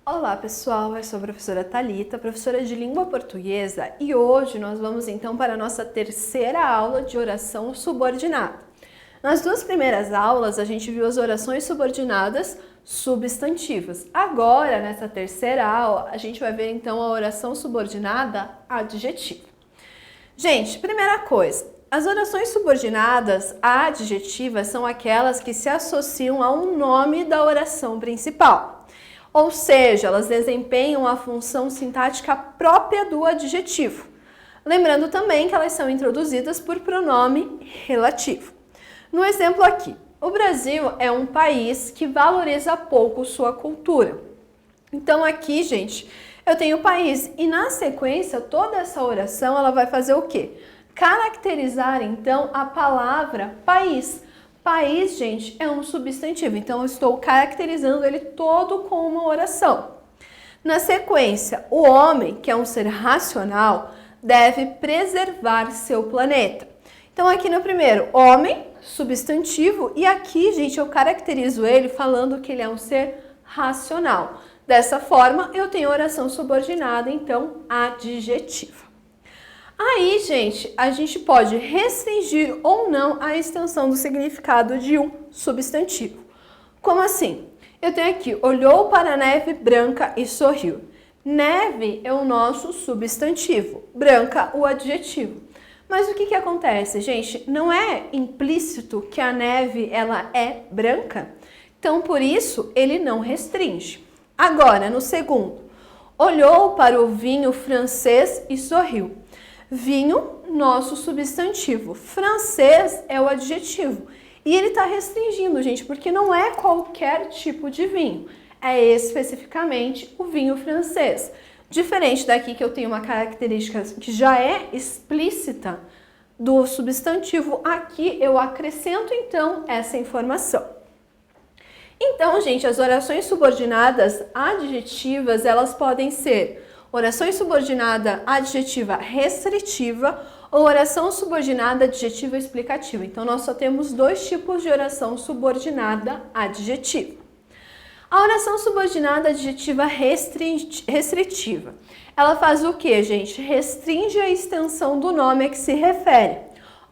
Olá pessoal, eu sou a professora Thalita, professora de língua portuguesa, e hoje nós vamos então para a nossa terceira aula de oração subordinada. Nas duas primeiras aulas a gente viu as orações subordinadas substantivas. Agora, nessa terceira aula, a gente vai ver então a oração subordinada adjetiva. Gente, primeira coisa, as orações subordinadas adjetivas são aquelas que se associam a um nome da oração principal. Ou seja, elas desempenham a função sintática própria do adjetivo. Lembrando também que elas são introduzidas por pronome relativo. No exemplo aqui, o Brasil é um país que valoriza pouco sua cultura. Então aqui, gente, eu tenho o país e na sequência toda essa oração ela vai fazer o quê? Caracterizar então a palavra país. País, gente, é um substantivo, então eu estou caracterizando ele todo com uma oração. Na sequência, o homem, que é um ser racional, deve preservar seu planeta. Então aqui no primeiro, homem, substantivo, e aqui, gente, eu caracterizo ele falando que ele é um ser racional. Dessa forma, eu tenho oração subordinada, então, adjetiva. Aí, gente, a gente pode restringir ou não a extensão do significado de um substantivo. Como assim? Eu tenho aqui, olhou para a neve branca e sorriu. Neve é o nosso substantivo, branca o adjetivo. Mas o que acontece, gente? Não é implícito que a neve ela é branca? Então, por isso, ele não restringe. Agora, no segundo, olhou para o vinho francês e sorriu. Vinho, nosso substantivo. Francês é o adjetivo. E ele está restringindo, gente, porque não é qualquer tipo de vinho. É especificamente o vinho francês. Diferente daqui que eu tenho uma característica que já é explícita do substantivo, aqui eu acrescento então essa informação. Então, gente, as orações subordinadas adjetivas, elas podem ser oração subordinada adjetiva restritiva ou oração subordinada adjetiva explicativa. Então, nós só temos dois tipos de oração subordinada adjetiva. A oração subordinada adjetiva restritiva, ela faz o que, gente? Restringe a extensão do nome a que se refere,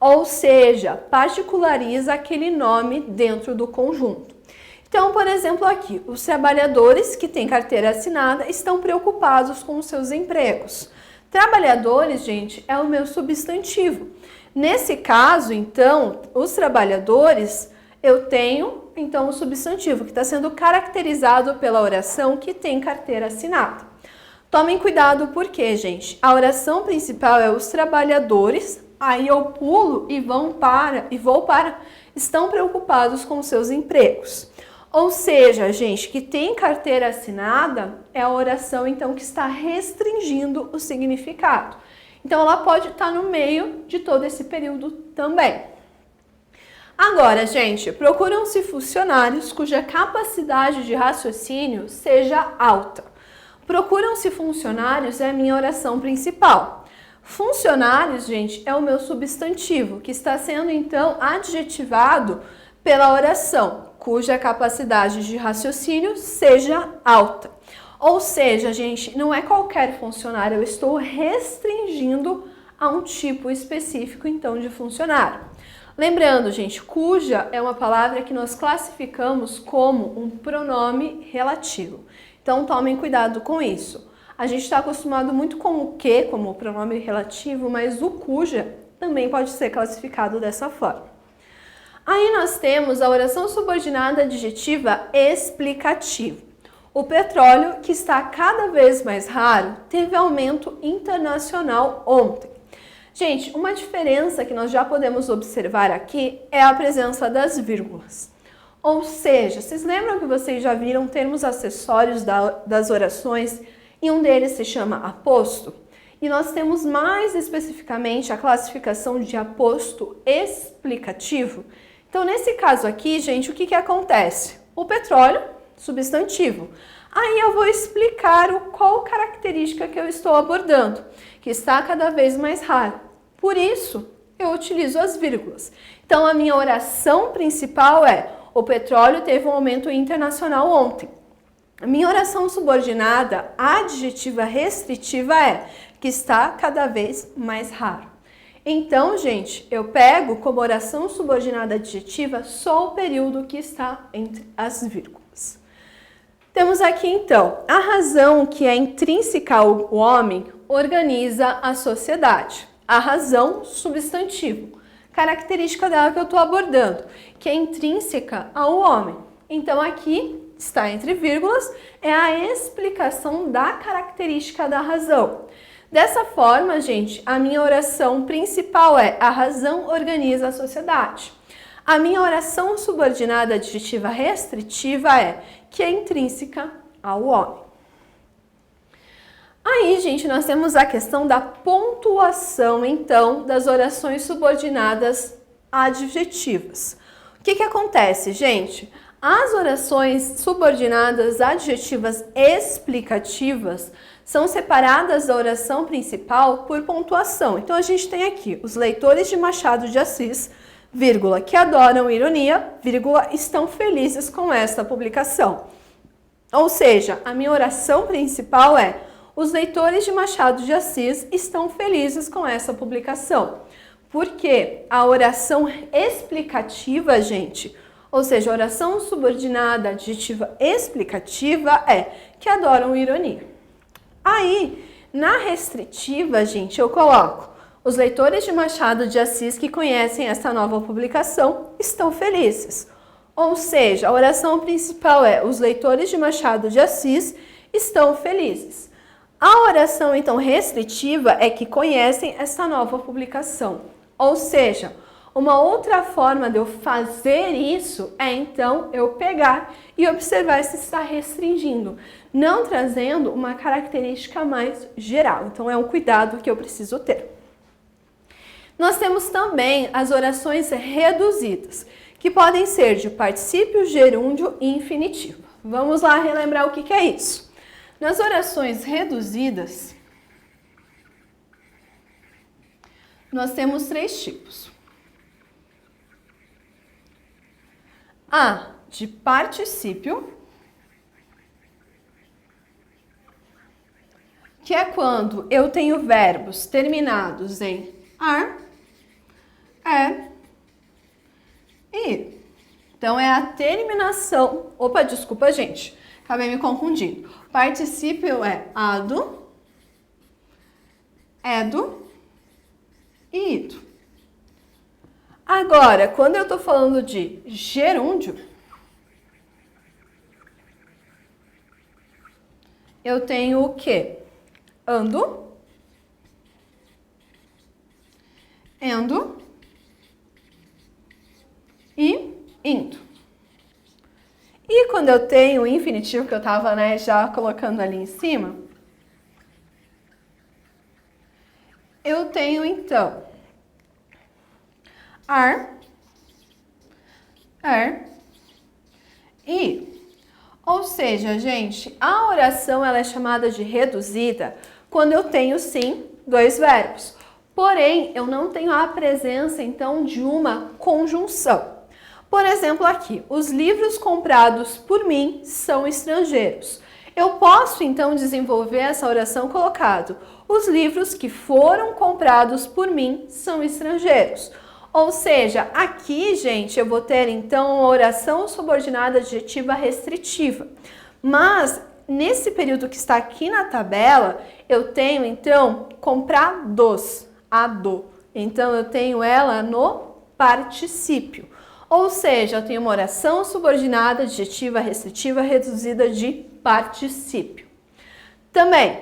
ou seja, particulariza aquele nome dentro do conjunto. Então, por exemplo, aqui, os trabalhadores que têm carteira assinada estão preocupados com os seus empregos. Trabalhadores, gente, é o meu substantivo. Nesse caso, então, os trabalhadores, eu tenho, então, o substantivo que está sendo caracterizado pela oração que tem carteira assinada. Tomem cuidado porque, gente, a oração principal é os trabalhadores, aí eu pulo e vou para, estão preocupados com os seus empregos. Ou seja, gente, que tem carteira assinada é a oração, então, que está restringindo o significado. Então, ela pode estar no meio de todo esse período também. Agora, gente, procuram-se funcionários cuja capacidade de raciocínio seja alta. Procuram-se funcionários é a minha oração principal. Funcionários, gente, é o meu substantivo, que está sendo, então, adjetivado pela oração, cuja capacidade de raciocínio seja alta. Ou seja, gente, não é qualquer funcionário, eu estou restringindo a um tipo específico, então, de funcionário. Lembrando, gente, cuja é uma palavra que nós classificamos como um pronome relativo. Então, tomem cuidado com isso. A gente está acostumado muito com o que como pronome relativo, mas o cuja também pode ser classificado dessa forma. Aí nós temos a oração subordinada adjetiva explicativa. O petróleo, que está cada vez mais raro, teve aumento internacional ontem. Gente, uma diferença que nós já podemos observar aqui é a presença das vírgulas. Ou seja, vocês lembram que vocês já viram termos acessórios das orações e um deles se chama aposto? E nós temos mais especificamente a classificação de aposto explicativo. Então, nesse caso aqui, gente, o que acontece? O petróleo, substantivo. Aí eu vou explicar qual característica que eu estou abordando, que está cada vez mais raro. Por isso, eu utilizo as vírgulas. Então, a minha oração principal é: o petróleo teve um aumento internacional ontem. A minha oração subordinada adjetiva restritiva é que está cada vez mais raro. Então, gente, eu pego como oração subordinada adjetiva só o período que está entre as vírgulas. Temos aqui, então, a razão que é intrínseca ao homem organiza a sociedade. A razão, substantivo, característica dela que eu estou abordando, que é intrínseca ao homem. Então, aqui está entre vírgulas, é a explicação da característica da razão. Dessa forma, gente, a minha oração principal é: a razão organiza a sociedade. A minha oração subordinada adjetiva restritiva é que é intrínseca ao homem. Aí, gente, nós temos a questão da pontuação, então, das orações subordinadas adjetivas. O que acontece, gente? As orações subordinadas adjetivas explicativas são separadas da oração principal por pontuação. Então, a gente tem aqui os leitores de Machado de Assis, vírgula, que adoram ironia, vírgula, estão felizes com esta publicação. Ou seja, a minha oração principal é: os leitores de Machado de Assis estão felizes com essa publicação. Porque a oração explicativa, gente, ou seja, a oração subordinada adjetiva explicativa é que adoram ironia. Aí, na restritiva, gente, eu coloco: os leitores de Machado de Assis que conhecem essa nova publicação estão felizes. Ou seja, a oração principal é: os leitores de Machado de Assis estão felizes. A oração, então, restritiva é que conhecem essa nova publicação. Ou seja, uma outra forma de eu fazer isso é, então, eu pegar e observar se está restringindo, não trazendo uma característica mais geral. Então, é um cuidado que eu preciso ter. Nós temos também as orações reduzidas, que podem ser de particípio, gerúndio e infinitivo. Vamos lá relembrar o que é isso. Nas orações reduzidas, nós temos 3 tipos. A de particípio, que é quando eu tenho verbos terminados em ar, e. Então, é a terminação. Opa, desculpa, gente. Acabei me confundindo. Particípio é ado, edo e ido. Agora, quando eu estou falando de gerúndio, eu tenho o quê? Ando, endo e indo. E quando eu tenho o infinitivo, que eu estava, já colocando ali em cima, eu tenho, então, ar, e. Ou seja, gente, a oração ela é chamada de reduzida quando eu tenho, sim, 2 verbos. Porém, eu não tenho a presença, então, de uma conjunção. Por exemplo, aqui, os livros comprados por mim são estrangeiros. Eu posso, então, desenvolver essa oração colocado: os livros que foram comprados por mim são estrangeiros. Ou seja, aqui, gente, eu vou ter, então, uma oração subordinada adjetiva restritiva. Mas, nesse período que está aqui na tabela, eu tenho, então, comprados, ado. Então, eu tenho ela no particípio. Ou seja, eu tenho uma oração subordinada adjetiva restritiva reduzida de particípio. Também,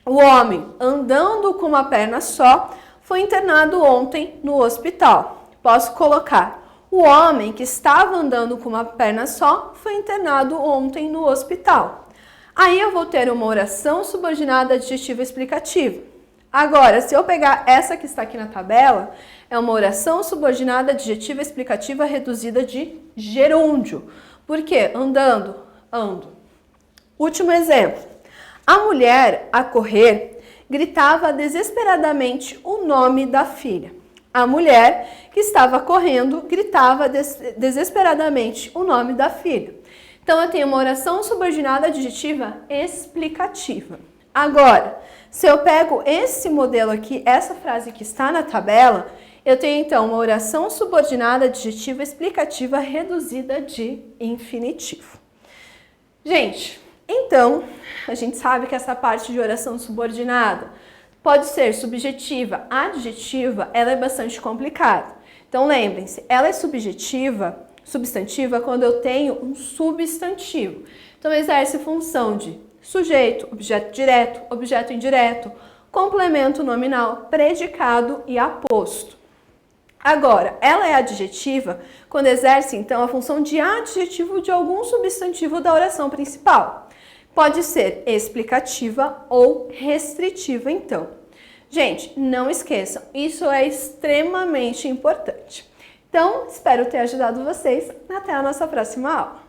o homem andando com uma perna só foi internado ontem no hospital. Posso colocar: o homem que estava andando com uma perna só foi internado ontem no hospital. Aí eu vou ter uma oração subordinada adjetiva explicativa. Agora, se eu pegar essa que está aqui na tabela, é uma oração subordinada adjetiva explicativa reduzida de gerúndio. Por quê? Andando, ando. Último exemplo. A mulher, a correr, gritava desesperadamente o nome da filha. A mulher que estava correndo gritava desesperadamente o nome da filha. Então, eu tenho uma oração subordinada adjetiva explicativa. Agora, se eu pego esse modelo aqui, essa frase que está na tabela, eu tenho então uma oração subordinada adjetiva explicativa reduzida de infinitivo. Gente, então, a gente sabe que essa parte de oração subordinada pode ser subjetiva, adjetiva, ela é bastante complicada. Então, lembrem-se, ela é substantiva quando eu tenho um substantivo. Então, exerce função de sujeito, objeto direto, objeto indireto, complemento nominal, predicado e aposto. Agora, ela é adjetiva quando exerce, então, a função de adjetivo de algum substantivo da oração principal. Pode ser explicativa ou restritiva, então. Gente, não esqueçam, isso é extremamente importante. Então, espero ter ajudado vocês. Até a nossa próxima aula.